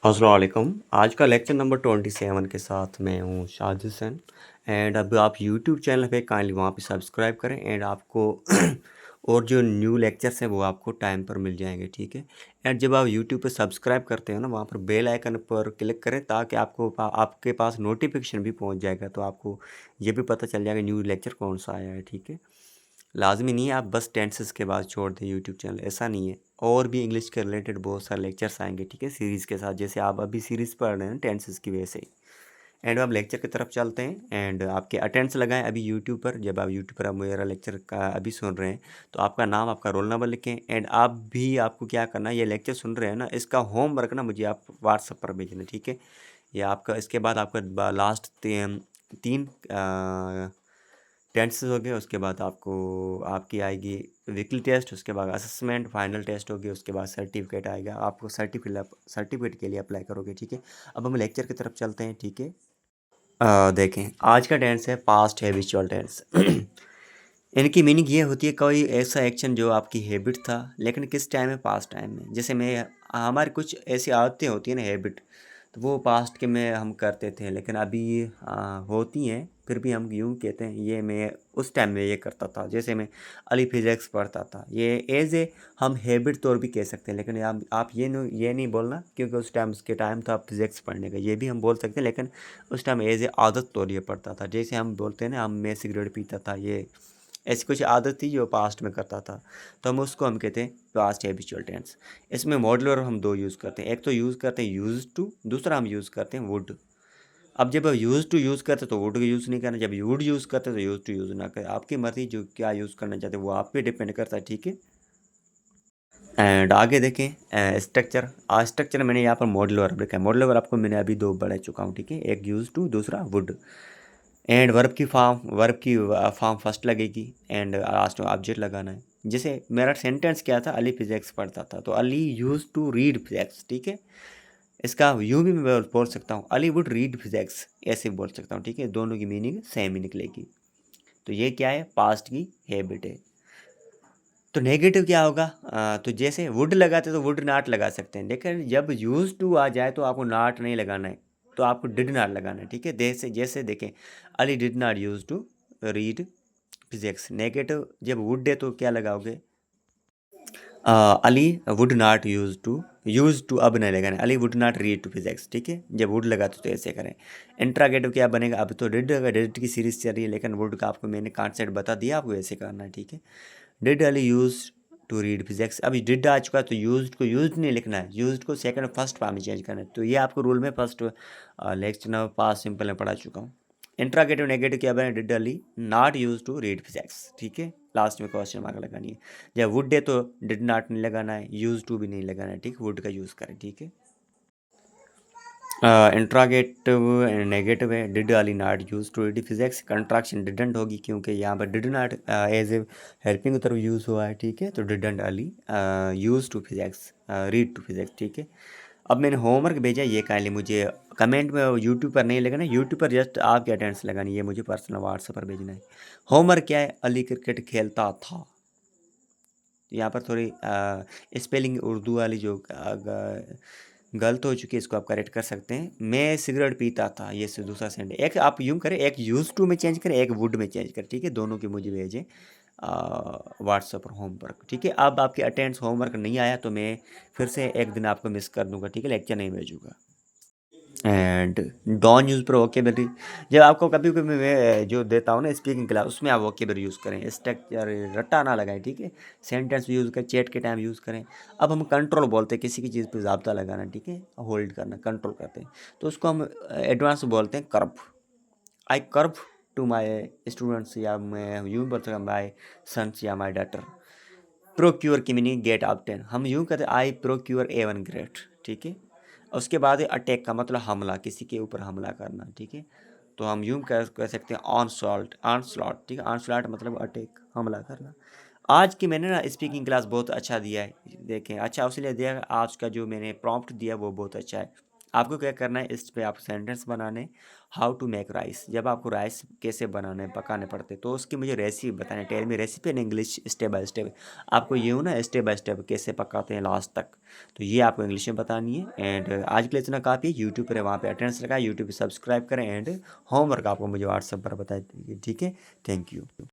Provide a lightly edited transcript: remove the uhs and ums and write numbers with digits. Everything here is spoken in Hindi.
अस्सलाम वालेकुम। आज का लेक्चर नंबर 27 के साथ मैं हूँ शाहिद हुसैन। एंड अब आप यूट्यूब चैनल पे काइंडली वहाँ पे सब्सक्राइब करें एंड आपको और जो न्यू लेक्चर्स हैं वो आपको टाइम पर मिल जाएंगे, ठीक है। एंड जब आप यूट्यूब पे सब्सक्राइब करते हो ना, वहाँ पर बेल आइकन पर क्लिक करें ताकि आपके पास नोटिफिकेशन भी पहुँच जाएगा, तो आपको ये भी पता चल जाएगा न्यू लेक्चर कौन सा आया है, ठीक है। लाज़मी नहीं है आप बस टेंसेस के बाद छोड़ दें यूट्यूब चैनल, ऐसा नहीं है। और भी इंग्लिश के रिलेटेड बहुत सारे लेक्चर्स आएंगे, ठीक है, सीरीज़ के साथ, जैसे आप अभी सीरीज़ पढ़ रहे हैं टेंसेस की वजह से। एंड अब लेक्चर की तरफ चलते हैं एंड आपके अटेंडेंस लगाएं अभी यूट्यूब पर। जब आप यूट्यूब पर आप मेरा लेक्चर का अभी सुन रहे हैं तो आपका नाम, आपका रोल नंबर लिखें। एंड आप भी, आपको क्या करना है, ये लेक्चर सुन रहे हैं ना, इसका होमवर्क ना मुझे आप व्हाट्सएप पर भेजना, ठीक है। या आपका इसके बाद आपका लास्ट तीन टेंसेस हो गए, उसके बाद आपको आपकी आएगी वीकली टेस्ट, उसके बाद असेसमेंट, फाइनल टेस्ट होगी, उसके बाद सर्टिफिकेट आएगा। आपको सर्टिफिकेट के लिए अप्लाई करोगे, ठीक है। अब हम लेक्चर की तरफ चलते हैं, ठीक है। देखें, आज का टेंस है पास्ट हैबिचुअल टेंस। इनकी मीनिंग ये होती है कोई ऐसा एक्शन जो आपकी हैबिट था लेकिन किस टाइम में, पास्ट टाइम में। जैसे मैं, हमारी कुछ ऐसी आदतें होती हैं ना, हैबिट, तो वो पास्ट के में हम करते थे लेकिन अभी होती हैं, फिर भी हम यूँ कहते हैं ये मैं उस टाइम में ये करता था। जैसे मैं अली फिज़िक्स पढ़ता था, ये एज ए हम हैबिट तौर भी कह सकते हैं, लेकिन आप ये नहीं बोलना क्योंकि उस टाइम उसके टाइम था फिज़िक्स पढ़ने का, ये भी हम बोल सकते हैं, लेकिन उस टाइम एज ए आदत तौर ये पढ़ता था। जैसे हम बोलते हैं ना, हम मैं सिगरेट पीता था, ये ऐसी कुछ आदत थी जो पास्ट में करता था, तो हम कहते हैं पास्ट हैबिचुअल टेंस। इसमें मॉडल वर्ब हम दो यूज़ करते हैं, एक तो यूज़ करते हैं यूज़ टू, दूसरा हम यूज़ करते हैं वुड। अब जब यूज़ टू यूज़ करते तो वुड का यूज़ नहीं करना, जब वुड यूज़ करते तो यूज़ टू यूज़ ना करें। आपकी मर्ज़ी, जो क्या यूज़ करना चाहते हैं वो आप पे डिपेंड करता है, ठीक है। एंड आगे देखें स्ट्रक्चर। स्ट्रक्चर मैंने यहाँ पर मॉडल वर्ब लिखा है। मॉडल वर्ब आपको मैंने अभी दो बढ़ा चुका हूँ, ठीक है, एक यूज़ टू, दूसरा वुड। एंड वर्ब की फॉर्म फर्स्ट लगेगी एंड लास्ट में ऑब्जेक्ट लगाना है। जैसे मेरा सेंटेंस क्या था, अली फिजिक्स पढ़ता था, तो Ali use to read physics, ठीक है। इसका यूँ भी मैं बोल सकता हूँ, अली वुड रीड फिजिक्स, ऐसे बोल सकता हूँ, ठीक है। दोनों की मीनिंग सेम ही निकलेगी। तो ये क्या है, पास्ट की हैबिट है। तो नेगेटिव क्या होगा, तो जैसे वुड लगाते तो वुड नॉट लगा सकते हैं, लेकिन जब यूज टू आ जाए तो आपको नॉट नहीं लगाना है, तो आपको डिड नॉट लगाना है, ठीक है। जैसे जैसे देखें, Ali did not use to read physics. Negative जब वुड है तो क्या लगाओगे, Ali would not use to अब नहीं लगाना, Ali would not read to physics, ठीक है। जब वुड लगाते तो ऐसे करें। इंट्रागेटिव क्या बनेगा, अब तो डिड की सीरीज चल रही है, लेकिन वुड का आपको मैंने कॉन्सेप्ट बता दिया, आपको ऐसे करना है, ठीक है। Did Ali use to read physics, अभी डिड आ चुका है तो यूज को यूज नहीं लिखना है, यूज को सेकंड फर्स्ट फॉर्म में चेंज करना है। तो ये आपको रूल में first lecture number past simple में पढ़ा चुका हूँ। इंट्रागेटिव नेगेटिव क्या बने, did Ali not use to read physics, ठीक है। लास्ट में क्वेश्चन मार्क लगानी है। जब वुड है तो डिड नॉट नहीं लगाना है, यूज टू भी नहीं लगाना है, ठीक, वुड का यूज़ करें, ठीक है। इंट्रागेटिव नेगेटिव है, did Ali not use to read physics, contraction didn't होगी क्योंकि यहाँ पर did not as a helping की तरफ यूज़ हुआ है, ठीक है। तो didn't Ali use to physics, read to physics, ठीक है। अब मैंने होमवर्क भेजा, ये काइंडली मुझे कमेंट में, यूट्यूब पर नहीं लगाना, यूट्यूब पर जस्ट आपकी अटेंडेंस लगानी है, मुझे पर्सनल व्हाट्सएप पर भेजना है। होमवर्क क्या है, अली क्रिकेट खेलता था। यहाँ पर थोड़ी स्पेलिंग उर्दू वाली जो गलत हो चुकी है, इसको आप करेक्ट कर सकते हैं। मैं सिगरेट पीता था, ये से दूसरा सेंटेंस, एक आप यूँ करें, एक यूज टू में चेंज करें, एक वुड में चेंज करें, ठीक है। दोनों की मुझे भेजें व्हाट्सएप पर होमवर्क, ठीक है। अब आपके अटेंडेंस होमवर्क नहीं आया तो मैं फिर से एक दिन आपको मिस कर दूंगा, ठीक है, लेक्चर नहीं भेजूँगा। एंड डॉन यूज़ पर वोकेबलरी, जब आपको कभी कभी मैं जो देता हूँ ना स्पीकिंग क्लास, उसमें आप वोकेबलरी यूज़ करें, स्ट्रक्चर रट्टा ना लगाएं, ठीक है। सेंटेंस यूज़ करें, चैट के टाइम यूज़ करें। अब हम कंट्रोल बोलते हैं, किसी की चीज़ पे ज़ाब्ता लगाना, ठीक है, होल्ड करना, कंट्रोल करते हैं, तो उसको हम एडवांस बोलते हैं curve. I curve to my students, या मैं यूँ बोल सकता माई सन्स या माई डॉटर। प्रोक्योर की मीनिंग गेट ऑब्टेन, हम यूँ कहते हैं आई प्रोक्योर A1 ग्रेड, ठीक है। उसके बाद अटैक का मतलब हमला, किसी के ऊपर हमला करना, ठीक है। तो हम यूँ कह सकते हैं ऑनस्लॉट, ठीक है। ऑनस्लॉट मतलब अटैक, हमला करना। आज की मैंने ना स्पीकिंग क्लास बहुत अच्छा दिया है, देखें, अच्छा उसलिए दिया, आज का जो मैंने प्रॉम्प्ट दिया वो बहुत अच्छा है। आपको क्या करना है, इस पे आप सेंटेंस बनाने, हाउ टू मेक राइस, जब आपको राइस कैसे बनाने पकाने पड़ते, तो उसकी मुझे रेसिपी बतानी, tell me recipe in English step by step. आपको ये हो ना, स्टेप बाय स्टेप कैसे पकाते हैं लास्ट तक, तो ये आपको इंग्लिश में बतानी है। एंड आज के लिए इतना काफ़ी है। यूट्यूब पर वहाँ पे अटेंडेंस लगाए, यूट्यूब पर सब्सक्राइब करें, एंड होमवर्क आपको मुझे व्हाट्सएप पर बता दीजिए, ठीक है। Thank you.